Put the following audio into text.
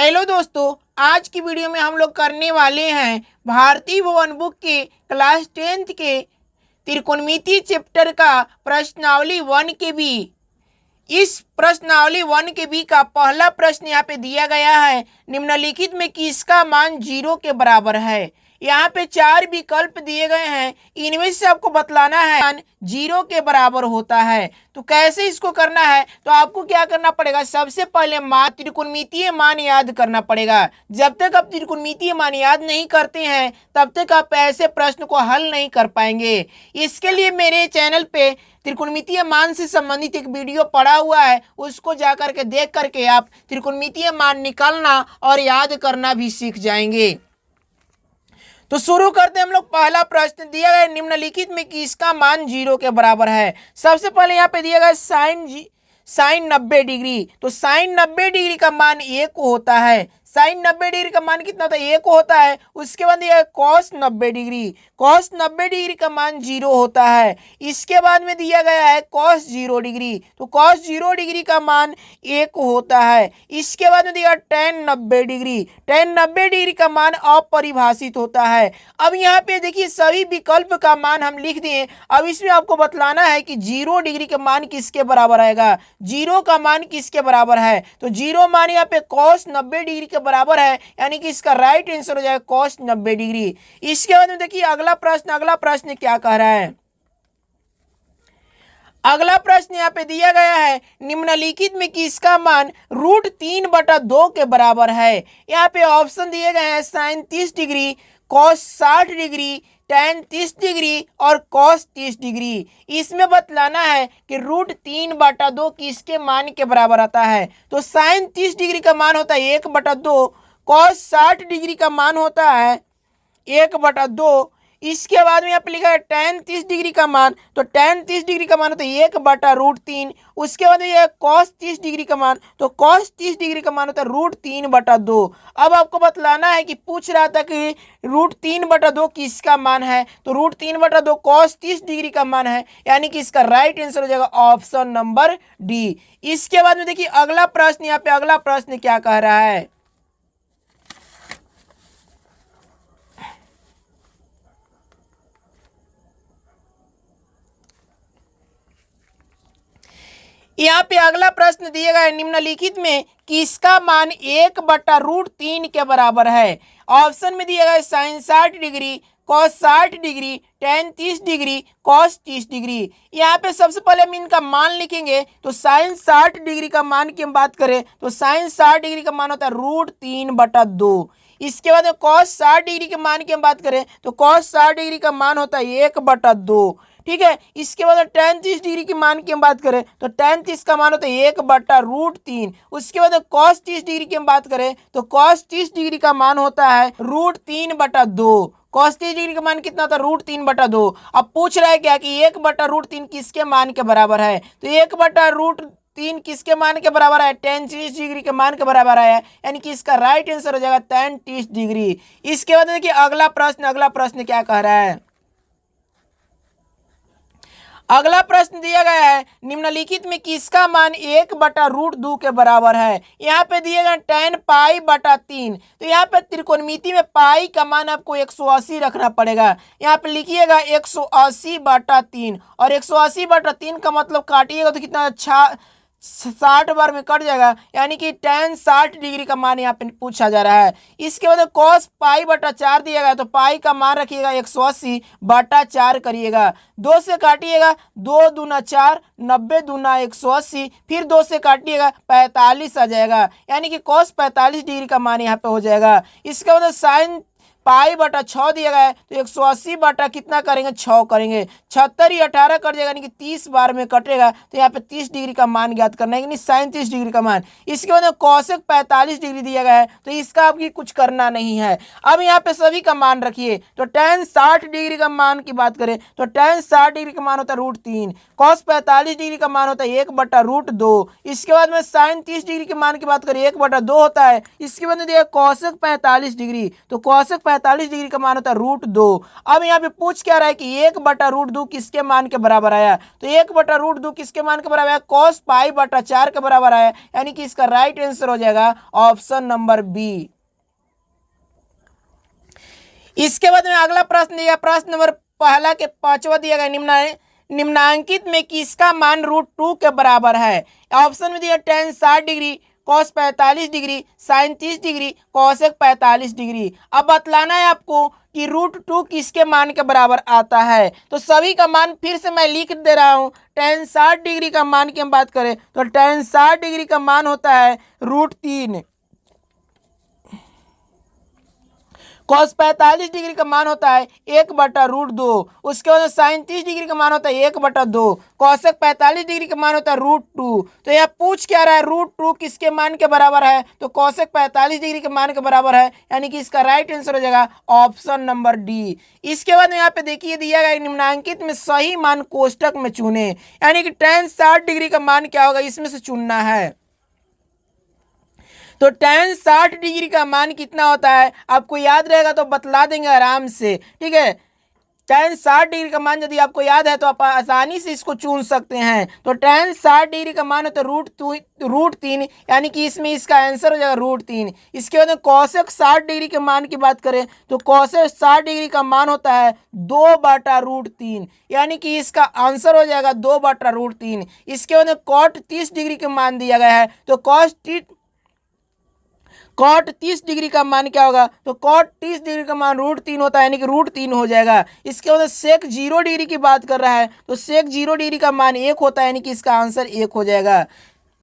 Hello दोस्तों, आज की वीडियो में हम लोग करने वाले हैं भारतीय भवन बुक के क्लास 10th के त्रिकोणमिति चैप्टर का प्रश्नावली 1 के बी। इस प्रश्नावली 1 के बी का पहला प्रश्न यहाँ पे दिया गया है, निम्नलिखित में किसका मान 0 के बराबर है। यहाँ पे 4 विकल्प दिए गए हैं, इनमें से आपको बतलाना है मान 0 के बराबर होता है। तो कैसे इसको करना है, तो आपको क्या करना पड़ेगा, सबसे पहले मान त्रिकोणमितीय मान याद करना पड़ेगा। जब तक आप त्रिकोणमितीय मान याद नहीं करते हैं तब तक आप ऐसे प्रश्न को हल नहीं कर पाएंगे। इसके लिए मेरे चैनल पे त्रिकोणमितीय मान से संबंधित एक वीडियो पड़ा हुआ है, उसको जाकर के देख करके आप त्रिकोणमितीय मान निकालना और याद करना भी सीख जाएंगे। तो शुरू करते हैं हम लोग। पहला प्रश्न दिया गया, निम्नलिखित में किसका मान 0 के बराबर है। सबसे पहले यहाँ पे दिया गया साइन 90 डिग्री। तो साइन 90 डिग्री का मान 1 होता है। साइन 90 डिग्री का मान कितना होता है, 1 होता है। उसके बाद दिया है कॉस 90 डिग्री। कॉस 90 डिग्री का मान 0 होता है। इसके बाद में दिया गया है कॉस 0 डिग्री। तो कॉस 0 डिग्री का मान 1 होता है। इसके बाद में दिया टेन 90 डिग्री। टेन 90 डिग्री का मान अपरिभाषित होता है। अब यहाँ पे देखिए सभी विकल्प का मान हम लिख दिए। अब इसमें आपको बतलाना है कि 0 डिग्री का मान किसके बराबर आएगा, 0 का मान किसके बराबर है। तो 0 मान यहाँ पे कॉस 90 डिग्री के बराबर है, यानी कि इसका राइट आंसर हो जाएगा कॉस 90 डिग्री। इसके बाद में देखिए अगला प्रश्न क्या कह रहा है। अगला प्रश्न यहाँ पे दिया गया है, निम्नलिखित में किसका मान √3/2 के बराबर है। यहाँ पे ऑप्शन दिए गए हैं sine 30 degree, cos 60 degree, tan 30 degree और कॉस 30 डिग्री। इसमें बतलाना है कि √3/2 किसके मान के बराबर आता है। तो साइन 30 डिग्री का मान होता है 1/2, कॉस 60 डिग्री का मान होता है 1/2। इसके बाद में यहाँ पे लिखा है टेन 30 डिग्री का मान, तो टेन 30 डिग्री का मान होता है 1/√3। उसके बाद में यह कॉस 30 डिग्री का मान, तो कॉस 30 डिग्री का मान होता है √3/2। अब आपको बतलाना है कि पूछ रहा था कि √3/2 किसका मान है। तो √3/2 कॉस 30 डिग्री का मान है, यानी कि इसका राइट आंसर हो जाएगा ऑप्शन नंबर डी। इसके बाद में देखिए अगला प्रश्न, यहाँ पे अगला प्रश्न क्या कह रहा है। यहाँ पे अगला प्रश्न दिया गया है, निम्नलिखित में किसका मान 1/√3 के बराबर है। ऑप्शन में दिया गया है sine 60 degree, cos 60 degree, tan 30 degree, cos 30 degree. यहाँ पे सबसे पहले हम इनका मान लिखेंगे। तो साइन 60 डिग्री का मान की हम बात करें तो साइन 60 डिग्री का मान होता है √3/2। इसके बाद कॉस 60 डिग्री के मान की हम बात करें तो कॉस 60 डिग्री का मान होता है 1/2। ठीक है। इसके बाद टेन 30 डिग्री की मान की हम बात करें तो टेन 30 का मान होता है 1/√3। उसके बाद कॉस 30 डिग्री की हम बात करें तो कॉस 30 डिग्री का मान होता है √3/2। कॉस 30 डिग्री का मान कितना होता है √3/2। अब पूछ रहा है क्या कि 1/√3 किसके मान के बराबर है। तो 1/√3 किसके मान के बराबर है, टेन 30 डिग्री के मान के बराबर है, यानी कि इसका राइट आंसर हो जाएगा टेन 30 डिग्री। इसके बाद देखिए अगला प्रश्न क्या कह रहा है। अगला प्रश्न दिया गया है, निम्नलिखित में किसका मान 1/√2 के बराबर है। यहाँ पे दिए गए टेन π/3। तो यहाँ पे त्रिकोणमिति में पाई का मान आपको 180 रखना पड़ेगा। यहाँ पे लिखिएगा 180/3, और 180/3 का मतलब काटिएगा तो कितना 60 बार में कट जाएगा, यानी कि टेन 60 डिग्री का मान यहाँ पे पूछा जा रहा है। इसके बाद कॉस π/4 दिया गया, तो पाई का मान रखिएगा 180/4 करिएगा, 2 से काटिएगा 2 दूना 4, 90 दूना 180, फिर 2 से काटिएगा 45 आ जाएगा, यानी कि कॉस 45 डिग्री का मान यहाँ पे हो जाएगा। इसके बाद साइन π/6 दिया गया है, तो 180 बटा कितना करेंगे 6 करेंगे, 76 ही 18 कट जाएगा, यानी कि 30 बार में कटेगा। तो यहाँ पे 30 डिग्री का मान ज्ञात करना है, यानी साइन 30 डिग्री का मान। इसके बाद कॉसेक 45 डिग्री दिया गया है, तो इसका आपकी कुछ करना नहीं है। अब यहाँ पे सभी का मान रखिए। तो टेन 60 डिग्री का मान की बात करें तो टेन 60 डिग्री का मान होता है √3, कॉस 45 डिग्री का मान होता है 1/√2। इसके बाद में साइन 30 डिग्री के मान की बात करें 1/2 होता है। इसके बाद दिया कॉसेक 45 डिग्री, तो कॉसेक 45 डिग्री का मान होता है √2। अब यहाँ पे पूछ क्या रहा है कि 1/√2 किसके मान के बराबर आया, तो 1/√2 किसके मान के बराबर आया, cos π/4 के बराबर आया, यानी कि इसका राइट आंसर हो जाएगा ऑप्शन नंबर बी। इसके बाद में अगला प्रश्न दिया, प्रश्न नंबर पहला के पांचवा दिया गया, निम्नांकित में किसका मान √2 के बराबर है। ऑप्शन में दिया tan 60 degree, cos 45 degree, sin 30 degree, cosec 45 degree. अब बतलाना है आपको कि √2 किसके मान के बराबर आता है। तो सभी का मान फिर से मैं लिख दे रहा हूं। tan 60 डिग्री का मान की हम बात करें तो tan 60 डिग्री का मान होता है √3। cos 45 डिग्री का मान होता है 1/√2। उसके बाद sin 30 डिग्री का मान होता है 1/2। cosec 45 डिग्री का मान होता है √2। तो यह पूछ क्या रहा है, √2 किसके मान के बराबर है, तो cosec 45 डिग्री के मान के बराबर है, यानी कि इसका राइट आंसर हो जाएगा ऑप्शन नंबर डी। इसके बाद यहाँ पे देखिए दिया गया निम्नांकित में सही मान कोष्टक में चुने, यानी कि tan 60 डिग्री का मान क्या होगा, इसमें से चुनना है। तो tan 60 डिग्री का मान कितना होता है, आपको याद रहेगा तो बतला देंगे आराम से, ठीक है। tan 60 डिग्री का मान यदि आपको याद है तो आप आसानी से इसको चुन सकते हैं। तो tan 60 डिग्री का मान होता है √3, यानी कि इसमें इसका आंसर हो जाएगा √3। इसके बाद cosec 60 डिग्री के मान की बात करें तो cosec 60 डिग्री का मान होता है 2/√3, यानी कि इसका आंसर हो जाएगा 2/√3। इसके बाद cot 30 डिग्री के मान दिया गया है, तो cot 30 डिग्री का मान क्या होगा, तो cot 30 डिग्री का मान √3 होता है, यानी कि √3 हो जाएगा। इसके बाद sec 0 डिग्री की बात कर रहा है तो sec 0 डिग्री का मान 1 होता है, यानी कि इसका आंसर 1 हो जाएगा।